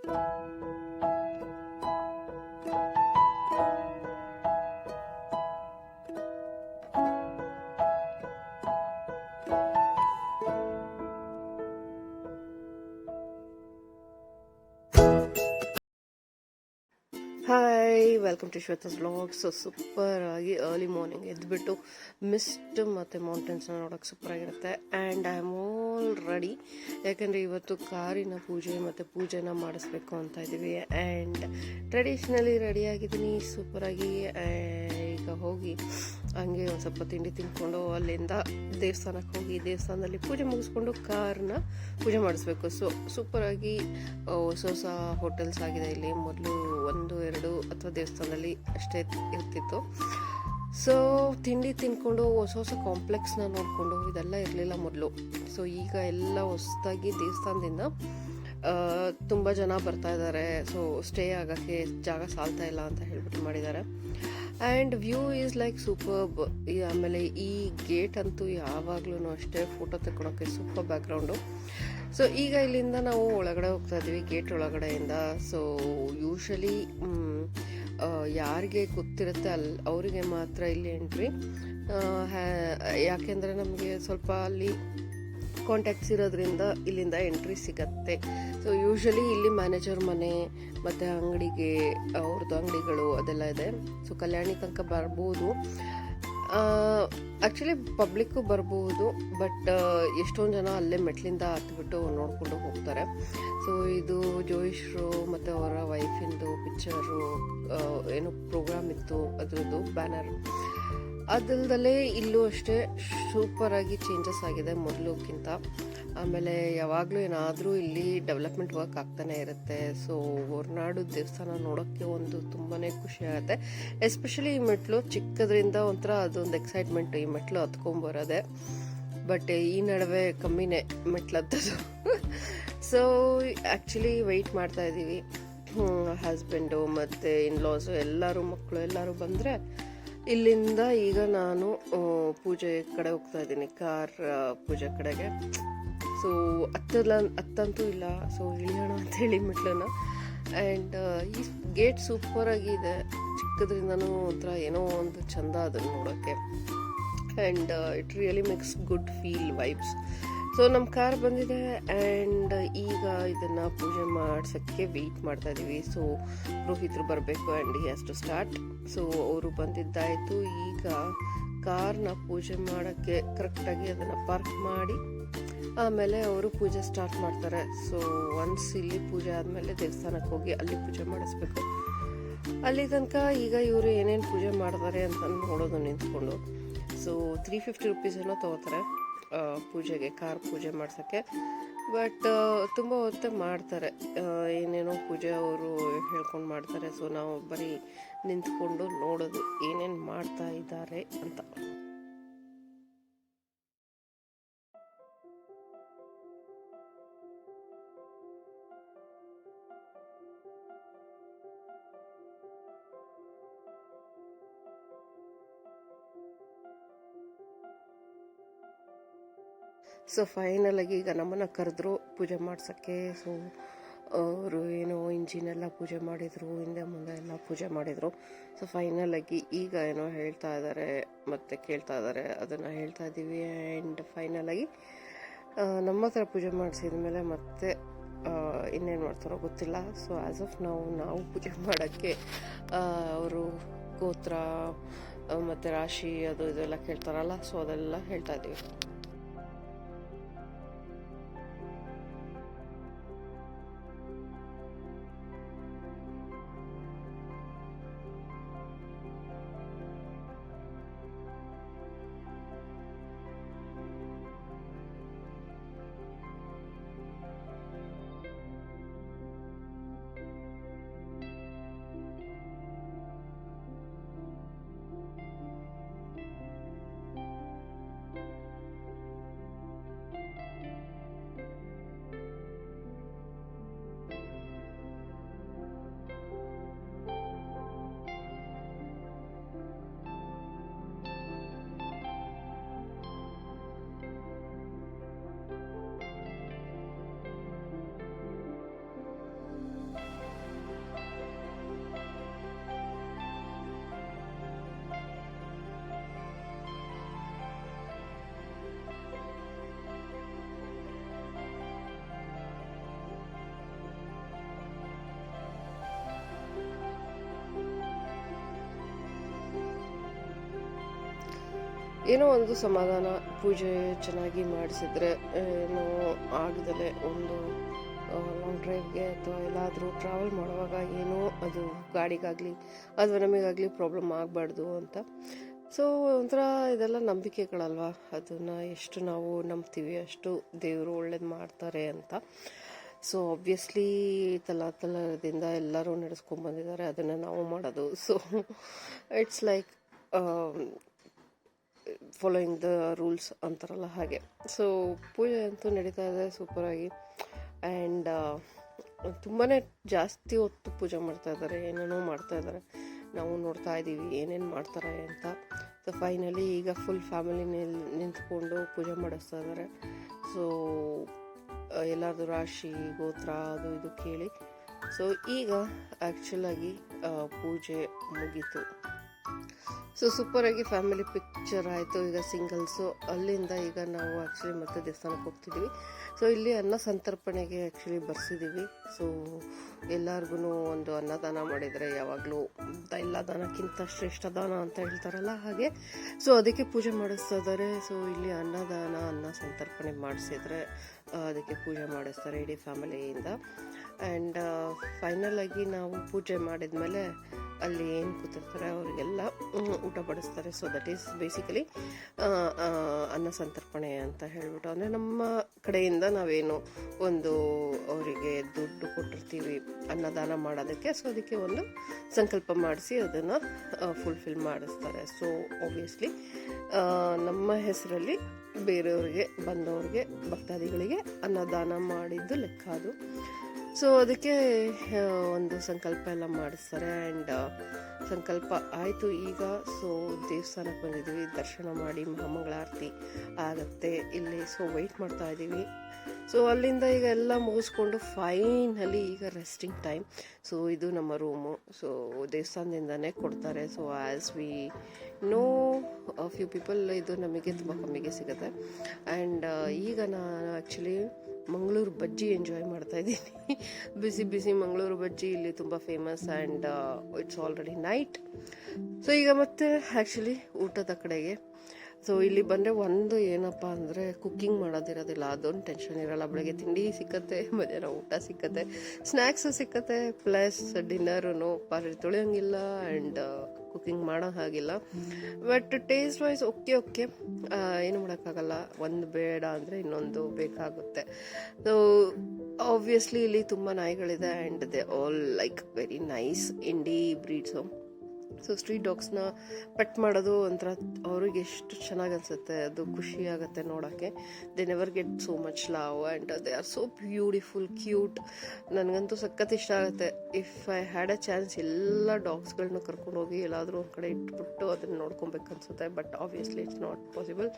Hi, welcome to Shweta's vlog. So super ಆಗಿ early morning ಎದ್ದುಬಿಟ್ಟು mist ಮತ್ತು ಮೌಂಟೇನ್ಸ್ನ ನೋಡೋಕೆ ಸೂಪರ್ ಆಗಿರುತ್ತೆ. And I am all ready, ಯಾಕಂದರೆ ಇವತ್ತು ಕಾರಿನ ಪೂಜೆ ಮತ್ತು ಪೂಜೆನ ಮಾಡಿಸ್ಬೇಕು ಅಂತ ಇದ್ದೀವಿ. ಆ್ಯಂಡ್ ಟ್ರೆಡಿಷ್ನಲಿ ರೆಡಿಯಾಗಿದ್ದೀನಿ ಸೂಪರಾಗಿ. ಈಗ ಹೋಗಿ ಹಂಗೆ ಒಂದು ಸ್ವಲ್ಪ ತಿಂಡಿ ತಿಂದ್ಕೊಂಡು ಅಲ್ಲಿಂದ ದೇವಸ್ಥಾನಕ್ಕೆ ಹೋಗಿ ದೇವಸ್ಥಾನದಲ್ಲಿ ಪೂಜೆ ಮುಗಿಸ್ಕೊಂಡು ಕಾರ್ನ ಪೂಜೆ ಮಾಡಿಸ್ಬೇಕು. ಸೊ ಸೂಪರಾಗಿ ಹೊಸ ಹೊಸ ಹೋಟೆಲ್ಸ್ ಆಗಿದೆ ಇಲ್ಲಿ. ಮೊದಲು 1-2 ಅಥವಾ ದೇವಸ್ಥಾನದಲ್ಲಿ ಅಷ್ಟೇ ಇರ್ತಿತ್ತು. ಸೊ ತಿಂಡಿ ತಿಂದ್ಕೊಂಡು ಹೊಸ ಹೊಸ ಕಾಂಪ್ಲೆಕ್ಸ್ನ ನೋಡಿಕೊಂಡು ಇದೆಲ್ಲ ಇರಲಿಲ್ಲ ಮೊದಲು. ಸೊ ಈಗ ಎಲ್ಲ ಹೊಸದಾಗಿ ದೇವಸ್ಥಾನದಿಂದ ತುಂಬ ಜನ ಬರ್ತಾ ಇದ್ದಾರೆ. ಸೊ ಸ್ಟೇ ಆಗೋಕ್ಕೆ ಜಾಗ ಸಾಲ್ತಾ ಇಲ್ಲ ಅಂತ ಹೇಳ್ಬಿಟ್ಟು ಮಾಡಿದ್ದಾರೆ. And view is like superb. ಆಮೇಲೆ ಈ ಗೇಟ್ ಅಂತೂ ಯಾವಾಗಲೂ ಅಷ್ಟೇ ಫೋಟೋ ತೆಕ್ಕೊಳೋಕ್ಕೆ ಸೂಪರ್ ಬ್ಯಾಕ್ಗ್ರೌಂಡು. ಸೊ ಈಗ ಇಲ್ಲಿಂದ ನಾವು ಒಳಗಡೆ ಹೋಗ್ತಾ ಇದ್ದೀವಿ, ಗೇಟ್ ಒಳಗಡೆಯಿಂದ. ಸೊ ಯೂಶಲಿ ಯಾರಿಗೆ ಗೊತ್ತಿರುತ್ತೆ ಅವರಿಗೆ ಮಾತ್ರ ಇಲ್ಲಿ ಎಂಟ್ರಿ. ಯಾಕೆಂದರೆ ನಮಗೆ ಸ್ವಲ್ಪ ಅಲ್ಲಿ ಕಾಂಟ್ಯಾಕ್ಟ್ಸ್ ಇರೋದ್ರಿಂದ ಇಲ್ಲಿಂದ ಎಂಟ್ರಿ ಸಿಗತ್ತೆ. ಸೊ ಯೂಶಲಿ ಇಲ್ಲಿ ಮ್ಯಾನೇಜರ್ ಮನೆ ಮತ್ತು ಅಂಗಡಿಗೆ ಅವ್ರದ್ದು ಅಂಗಡಿಗಳು ಅದೆಲ್ಲ ಇದೆ. ಸೊ ಕಲ್ಯಾಣಿ ತನಕ ಬರ್ಬೋದು, ಆ್ಯಕ್ಚುಲಿ ಪಬ್ಲಿಕ್ಕು ಬರ್ಬೋದು, ಬಟ್ ಎಷ್ಟೊಂದು ಜನ ಅಲ್ಲೇ ಮೆಟ್ಲಿಂದ ಹತ್ಬಿಟ್ಟು ನೋಡಿಕೊಂಡು ಹೋಗ್ತಾರೆ. ಸೊ ಇದು ಜೋಯಿಶ್ರು ಮತ್ತು ಅವರ ವೈಫಿಂದು ಪಿಕ್ಚರು ಏನೋ ಪ್ರೋಗ್ರಾಮ್ ಇತ್ತು, ಅದರದ್ದು ಬ್ಯಾನರ್. ಅದಲ್ದಲ್ಲೇ ಇಲ್ಲೂ ಅಷ್ಟೇ ಸೂಪರಾಗಿ ಚೇಂಜಸ್ ಆಗಿದೆ ಮೊದಲಕ್ಕಿಂತ. ಆಮೇಲೆ ಯಾವಾಗಲೂ ಏನಾದರೂ ಇಲ್ಲಿ ಡೆವಲಪ್ಮೆಂಟ್ ವರ್ಕ್ ಆಗ್ತಾನೆ ಇರುತ್ತೆ. ಸೊ ಹೊರನಾಡು ದೇವಸ್ಥಾನ ನೋಡೋಕ್ಕೆ ಒಂದು ತುಂಬಾ ಖುಷಿ ಆಗುತ್ತೆ. ಎಸ್ಪೆಷಲಿ ಈ ಮೆಟ್ಲು ಚಿಕ್ಕದ್ರಿಂದ ಒಂಥರ ಅದೊಂದು ಎಕ್ಸೈಟ್ಮೆಂಟು, ಈ ಮೆಟ್ಲು ಹತ್ಕೊಂಬರೋದೆ. ಬಟ್ ಈ ನಡುವೆ ಕಮ್ಮಿನೇ ಮೆಟ್ಲು ಹತ್ತೋದು. ಸೊ ಆ್ಯಕ್ಚುಲಿ ವೆಯ್ಟ್ ಮಾಡ್ತಾ ಇದ್ದೀವಿ. ಹಸ್ಬೆಂಡು ಮತ್ತು ಇನ್ಲಾಸು ಎಲ್ಲರೂ ಮಕ್ಕಳು ಎಲ್ಲರೂ ಬಂದರೆ ಇಲ್ಲಿಂದ ಈಗ ನಾನು ಪೂಜೆ ಕಡೆ ಹೋಗ್ತಾ ಇದ್ದೀನಿ, ಕಾರ್ ಪೂಜೆ ಕಡೆಗೆ. ಸೊ ಹತ್ತಂತೂ ಇಲ್ಲ, ಸೊ ಇಳಿಯೋಣ ಅಂಥೇಳಿ ಮೆಟ್ಲನ್ನ. ಆ್ಯಂಡ್ ಈ ಗೇಟ್ ಸೂಪರಾಗಿದೆ, ಚಿಕ್ಕದ್ರಿಂದನೂ ಒಂಥರ ಏನೋ ಒಂದು ಚಂದ ಅದನ್ನು ನೋಡೋಕ್ಕೆ. And it really makes good feel vibes. So ನಮ್ಮ ಕಾರ್ ಬಂದಿದೆ ಆ್ಯಂಡ್ ಈಗ ಇದನ್ನು ಪೂಜೆ ಮಾಡ್ಸೋಕ್ಕೆ ವೆಯ್ಟ್ ಮಾಡ್ತಾ ಇದ್ದೀವಿ. ಸೊ ಪುರೋಹಿತರು ಬರಬೇಕು and he has to start. So ಅವರು ಬಂದಿದ್ದಾಯಿತು. ಈಗ ಕಾರ್ನ ಪೂಜೆ ಮಾಡೋಕ್ಕೆ ಕರೆಕ್ಟಾಗಿ ಅದನ್ನು ಪಾರ್ಕ್ ಮಾಡಿ ಆಮೇಲೆ ಅವರು ಪೂಜೆ ಸ್ಟಾರ್ಟ್ ಮಾಡ್ತಾರೆ. ಸೊ ಒನ್ಸ್ ಇಲ್ಲಿ ಪೂಜೆ ಆದಮೇಲೆ ದೇವಸ್ಥಾನಕ್ಕೆ ಹೋಗಿ ಅಲ್ಲಿ ಪೂಜೆ ಮಾಡಿಸ್ಬೇಕು. ಅಲ್ಲಿ ತನಕ ಈಗ ಇವರು ಏನೇನು ಪೂಜೆ ಮಾಡ್ತಾರೆ ಅಂತ ನೋಡೋದು ನಿಂತ್ಕೊಂಡು. ಸೊ 350 rupees ಏನೋ ತೊಗೋತಾರೆ ಪೂಜೆಗೆ, ಕಾರ್ ಪೂಜೆ ಮಾಡ್ಸೋಕ್ಕೆ. ಬಟ್ ತುಂಬ ಹೊತ್ತು ಮಾಡ್ತಾರೆ, ಏನೇನೋ ಪೂಜೆ ಅವರು ಹೇಳ್ಕೊಂಡು ಮಾಡ್ತಾರೆ. ಸೊ ನಾವು ಬರೀ ನಿಂತ್ಕೊಂಡು ನೋಡೋದು ಏನೇನು ಮಾಡ್ತಾ ಇದ್ದಾರೆ ಅಂತ. ಸೊ ಫೈನಲಾಗಿ ಈಗ ನಮ್ಮನ್ನು ಕರೆದ್ರು ಪೂಜೆ ಮಾಡ್ಸೋಕ್ಕೆ. ಸೊ ಅವರು ಏನೋ ಇಂಜಿನೆಲ್ಲ ಪೂಜೆ ಮಾಡಿದರು, ಹಿಂದೆ ಮುಂದೆ ಎಲ್ಲ ಪೂಜೆ ಮಾಡಿದರು. ಸೊ ಫೈನಲಾಗಿ ಈಗ ಏನೋ ಹೇಳ್ತಾ ಇದ್ದಾರೆ ಮತ್ತು ಕೇಳ್ತಾ ಇದ್ದಾರೆ, ಅದನ್ನು ಹೇಳ್ತಾ ಇದ್ದೀವಿ. ಆ್ಯಂಡ್ ಫೈನಲಾಗಿ ನಮ್ಮ ಹತ್ರ ಪೂಜೆ ಮಾಡಿಸಿದ ಮೇಲೆ ಮತ್ತೆ ಇನ್ನೇನು ಮಾಡ್ತಾರೋ ಗೊತ್ತಿಲ್ಲ. ಸೊ ಆ್ಯಸ್ ಆಫ್ ನಾವು ಪೂಜೆ ಮಾಡೋಕ್ಕೆ ಅವರು ಗೋತ್ರ ಮತ್ತು ರಾಶಿ ಅದು ಇದೆಲ್ಲ ಕೇಳ್ತಾರಲ್ಲ, ಸೊ ಅದೆಲ್ಲ ಹೇಳ್ತಾ ಇದ್ದೀವಿ. ಏನೋ ಒಂದು ಸಮಾಧಾನ. ಪೂಜೆ ಚೆನ್ನಾಗಿ ಮಾಡಿಸಿದ್ರೆ ಏನೋ ಆಗದಲ್ಲೇ ಒಂದು ಲಾಂಗ್ ಡ್ರೈವ್ಗೆ ಅಥವಾ ಎಲ್ಲಾದರೂ ಟ್ರಾವೆಲ್ ಮಾಡುವಾಗ ಏನೋ ಅದು ಗಾಡಿಗಾಗಲಿ ಅಥವಾ ನಮಗಾಗಲಿ ಪ್ರಾಬ್ಲಮ್ ಆಗಬಾರ್ದು ಅಂತ. ಸೊ ಒಂಥರ ಇದೆಲ್ಲ ನಂಬಿಕೆಗಳಲ್ವ, ಅದನ್ನು ಎಷ್ಟು ನಾವು ನಂಬ್ತೀವಿ ಅಷ್ಟು ದೇವರು ಒಳ್ಳೇದು ಮಾಡ್ತಾರೆ ಅಂತ. ಸೊ ಆಬ್ವಿಯಸ್ಲಿ ತಲದಿಂದ ಎಲ್ಲರೂ ನಡೆಸ್ಕೊಂಡ್ಬಂದಿದ್ದಾರೆ, ಅದನ್ನು ನಾವು ಮಾಡೋದು. So it's like following the rules ಅಂತಾರಲ್ಲ ಹಾಗೆ. ಸೊ ಪೂಜೆ ಅಂತೂ ನಡೀತಾ ಇದೆ ಸೂಪರಾಗಿ. ಆ್ಯಂಡ್ ತುಂಬಾ ಜಾಸ್ತಿ ಹೊತ್ತು ಪೂಜೆ ಮಾಡ್ತಾ ಇದ್ದಾರೆ, ಏನೇನೋ ಮಾಡ್ತಾ ಇದ್ದಾರೆ. ನಾವು ನೋಡ್ತಾ ಇದ್ದೀವಿ ಏನೇನು ಮಾಡ್ತಾರೆ ಅಂತ. ಸೊ ಫೈನಲಿ ಈಗ ಫುಲ್ ಫ್ಯಾಮಿಲಿ ನಿಂತ್ಕೊಂಡು ಪೂಜೆ ಮಾಡಿಸ್ತಾ ಇದ್ದಾರೆ. ಸೊ ಎಲ್ಲರದು ರಾಶಿ ಗೋತ್ರ ಅದು ಇದು ಕೇಳಿ. ಸೊ ಈಗ ಆ್ಯಕ್ಚುಲಾಗಿ ಪೂಜೆ ಮುಗೀತು. ಸೊ ಸೂಪರಾಗಿ ಫ್ಯಾಮಿಲಿ ಪಿಕ್ಚರ್ ಆಯಿತು. ಈಗ ಸಿಂಗಲ್ಸು ಅಲ್ಲಿಂದ ಈಗ ನಾವು ಆ್ಯಕ್ಚುಲಿ ಮತ್ತೆ ದೇವಸ್ಥಾನಕ್ಕೆ ಹೋಗ್ತಿದ್ದೀವಿ. ಸೊ ಇಲ್ಲಿ ಅನ್ನ ಸಂತರ್ಪಣೆಗೆ ಆ್ಯಕ್ಚುಲಿ ಬರ್ಸಿದ್ದೀವಿ. ಸೊ ಎಲ್ಲರಿಗೂ ಒಂದು ಅನ್ನದಾನ ಮಾಡಿದರೆ ಯಾವಾಗಲೂ ಎಲ್ಲ ದಾನಕ್ಕಿಂತ ಶ್ರೇಷ್ಠ ದಾನ ಅಂತ ಹೇಳ್ತಾರಲ್ಲ ಹಾಗೆ. ಸೊ ಅದಕ್ಕೆ ಪೂಜೆ ಮಾಡಿಸ್ತಾ ಇದ್ದಾರೆ. ಸೊ ಇಲ್ಲಿ ಅನ್ನ ಸಂತರ್ಪಣೆ ಮಾಡಿಸಿದ್ರೆ ಅದಕ್ಕೆ ಪೂಜೆ ಮಾಡಿಸ್ತಾರೆ ಇಡೀ ಫ್ಯಾಮಿಲಿಯಿಂದ. ಆ್ಯಂಡ್ ಫೈನಲ್ ಆಗಿ ನಾವು ಪೂಜೆ ಮಾಡಿದ್ಮೇಲೆ ಅಲ್ಲಿ ಏನು ಕೂತಿರ್ತಾರೆ ಅವರಿಗೆಲ್ಲ ಊಟ ಬಡಿಸ್ತಾರೆ. ಸೊ ದಟ್ ಈಸ್ ಬೇಸಿಕಲಿ ಅನ್ನ ಸಂತರ್ಪಣೆ ಅಂತ ಹೇಳ್ಬಿಟ್ಟು, ಅಂದರೆ ನಮ್ಮ ಕಡೆಯಿಂದ ನಾವೇನು ಒಂದು ಅವರಿಗೆ ದುಡ್ಡು ಕೊಟ್ಟಿರ್ತೀವಿ ಅನ್ನದಾನ ಮಾಡೋದಕ್ಕೆ. ಸೊ ಅದಕ್ಕೆ ಒಂದು ಸಂಕಲ್ಪ ಮಾಡಿಸಿ ಅದನ್ನು ಫುಲ್ಫಿಲ್ ಮಾಡಿಸ್ತಾರೆ. ಸೊ ಆಬ್ವಿಯಸ್ಲಿ ನಮ್ಮ ಹೆಸರಲ್ಲಿ ಬೇರೆಯವ್ರಿಗೆ ಬಂದವ್ರಿಗೆ ಭಕ್ತಾದಿಗಳಿಗೆ ಅನ್ನದಾನ ಮಾಡಿದ್ದು ಲೆಕ್ಕ ಅದು. ಸೊ ಅದಕ್ಕೆ ಒಂದು ಸಂಕಲ್ಪ ಎಲ್ಲ ಮಾಡಿಸ್ತಾರೆ. ಆ್ಯಂಡ್ ಸಂಕಲ್ಪ ಆಯಿತು ಈಗ. ಸೊ ದೇವಸ್ಥಾನಕ್ಕೆ ಬಂದಿದ್ದೀವಿ, ದರ್ಶನ ಮಾಡಿ ಮಹಾಮಂಗಳಾರತಿ ಆಗುತ್ತೆ ಇಲ್ಲಿ. ಸೊ ವೆಯ್ಟ್ ಮಾಡ್ತಾ ಇದ್ದೀವಿ. ಸೊ ಅಲ್ಲಿಂದ ಈಗ ಎಲ್ಲ ಮುಗಿಸ್ಕೊಂಡು ಫೈನಲಿ ಈಗ ರೆಸ್ಟಿಂಗ್ ಟೈಮ್. ಸೊ ಇದು ನಮ್ಮ ರೂಮು. ಸೊ ದೇವಸ್ಥಾನದಿಂದನೇ ಕೊಡ್ತಾರೆ. So as we know few people ಇದು ನಮಗೆ ತುಂಬ ಕಮ್ಮಿಗೆ ಸಿಗುತ್ತೆ. ಆ್ಯಂಡ್ ಈಗ ನಾನು ಆ್ಯಕ್ಚುಲಿ ಮಂಗಳೂರು ಬಜ್ಜಿ ಎಂಜಾಯ್ ಮಾಡ್ತಾ ಇದ್ದೀನಿ. ಬಿಸಿ ಮಂಗಳೂರು ಬಜ್ಜಿ ಇಲ್ಲಿ ತುಂಬ famous. And it's already night. So ಈಗ ಮತ್ತೆ ಆ್ಯಕ್ಚುಲಿ ಊಟದ ಕಡೆಗೆ. ಸೊ ಇಲ್ಲಿ ಬಂದರೆ ಒಂದು ಏನಪ್ಪ ಅಂದರೆ ಕುಕ್ಕಿಂಗ್ ಮಾಡೋದಿರೋದಿಲ್ಲ, ಅದೊಂದು ಟೆನ್ಷನ್ ಇರೋಲ್ಲ. ಬೆಳಗ್ಗೆ ತಿಂಡಿ ಸಿಕ್ಕತ್ತೆ, ಮಧ್ಯಾಹ್ನ ಊಟ ಸಿಕ್ಕತ್ತೆ, ಸ್ನ್ಯಾಕ್ಸು ಸಿಕ್ಕತ್ತೆ, ಪ್ಲಸ್ ಡಿನ್ನರೂ ಪಾತ್ರೆ ತೊಳೆಯೋಂಗಿಲ್ಲ ಆ್ಯಂಡ್ ಕುಕ್ಕಿಂಗ್ ಮಾಡೋ ಹಾಗಿಲ್ಲ. ಬಟ್ ಟೇಸ್ಟ್ ವೈಸ್ ಓಕೆ ಏನು ಮಾಡೋಕ್ಕಾಗಲ್ಲ. ಒಂದು ಬೇಡ ಅಂದರೆ ಇನ್ನೊಂದು ಬೇಕಾಗುತ್ತೆ. ಸೊ ಆಬ್ವಿಯಸ್ಲಿ ಇಲ್ಲಿ ತುಂಬ ನಾಯಿಗಳಿದೆ and they all like very nice indie breeds. So street ಡಾಗ್ಸ್ನ ಪೆಟ್ ಮಾಡೋದು ಒಂಥರ ಅವ್ರಿಗೆ ಎಷ್ಟು ಚೆನ್ನಾಗಿ ಅನಿಸುತ್ತೆ, ಅದು ಖುಷಿ ಆಗುತ್ತೆ ನೋಡೋಕ್ಕೆ. They never get so much love and they are so beautiful, cute. ನನಗಂತೂ ಸಖತ್ ಇಷ್ಟ ಆಗುತ್ತೆ. If I had a chance ಎಲ್ಲ ಡಾಗ್ಸ್ಗಳನ್ನ ಕರ್ಕೊಂಡೋಗಿ ಎಲ್ಲಾದರೂ ಒಂದು ಕಡೆ ಇಟ್ಬಿಟ್ಟು ಅದನ್ನು ನೋಡ್ಕೊಬೇಕು ಅನಿಸುತ್ತೆ. But obviously it's not possible.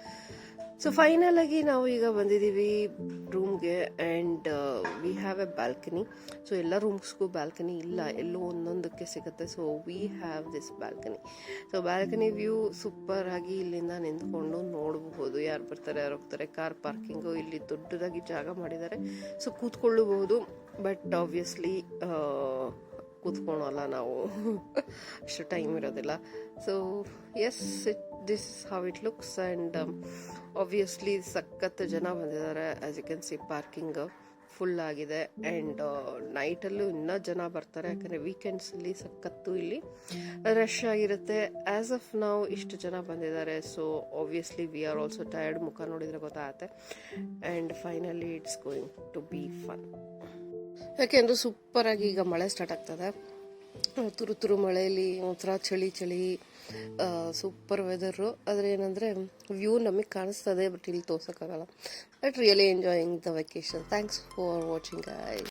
So final ಆಗಿ ನಾವು ಈಗ ಬಂದಿದ್ದೀವಿ ರೂಮ್ಗೆ. And we have a balcony. So ಎಲ್ಲ ರೂಮ್ಸ್ಗೂ ಬ್ಯಾಲ್ಕನಿ ಇಲ್ಲ, ಎಲ್ಲೋ ಒಂದೊಂದಕ್ಕೆ ಸಿಗುತ್ತೆ. So we have this balcony. So balcony view super ಆಗಿ ಇಲ್ಲಿಂದ ನಿಂತ್ಕೊಂಡು ನೋಡಬಹುದು. ಯಾರು ಬರ್ತಾರೆ ಯಾರು ಹೋಗ್ತಾರೆ. ಕಾರ್ ಪಾರ್ಕಿಂಗು ಇಲ್ಲಿ ದೊಡ್ಡದಾಗಿ ಜಾಗ ಮಾಡಿದ್ದಾರೆ. ಸೊ ಕೂತ್ಕೊಳ್ಳಬಹುದು. ಬಟ್ ಆಬ್ವಿಯಸ್ಲಿ ಕೂತ್ಕೊಳ್ಳೋಲ್ಲ ನಾವು, ಅಷ್ಟು ಟೈಮ್ ಇರೋದಿಲ್ಲ. So yes, this how it looks. And obviously ಸಖತ್ತು ಜನ ಬಂದಿದ್ದಾರೆ. As you can see parking full ಆಗಿದೆ. ಆ್ಯಂಡ್ ನೈಟಲ್ಲೂ ಇನ್ನೂ ಜನ ಬರ್ತಾರೆ, ಯಾಕಂದರೆ ವೀಕೆಂಡ್ಸಲ್ಲಿ ಸಖತ್ತು ಇಲ್ಲಿ ರಶ್ ಆಗಿರುತ್ತೆ. ಆ್ಯಸ್ ಆಫ್ ನಾವು ಇಷ್ಟು ಜನ ಬಂದಿದ್ದಾರೆ. So obviously we are also tired. ಮುಖ ನೋಡಿದರೆ ಗೊತ್ತಾಗುತ್ತೆ. And finally it's going to be fun. ಯಾಕೆಂದರೆ ಸೂಪರಾಗಿ ಈಗ ಮಳೆ ಸ್ಟಾರ್ಟ್ ಆಗ್ತದೆ. ತುರು ಮಳೆಯಲ್ಲಿ ಒಂಥರ ಚಳಿ ಸೂಪರ್ ವೆದರು. ಆದರೆ ಏನಂದರೆ ವ್ಯೂ ನಮಗೆ ಕಾಣಿಸ್ತದೆ, ಬಟ್ ಇಲ್ಲಿ ತೋರ್ಸೋಕ್ಕಾಗಲ್ಲ. But really enjoying the vacation. Thanks for watching guys.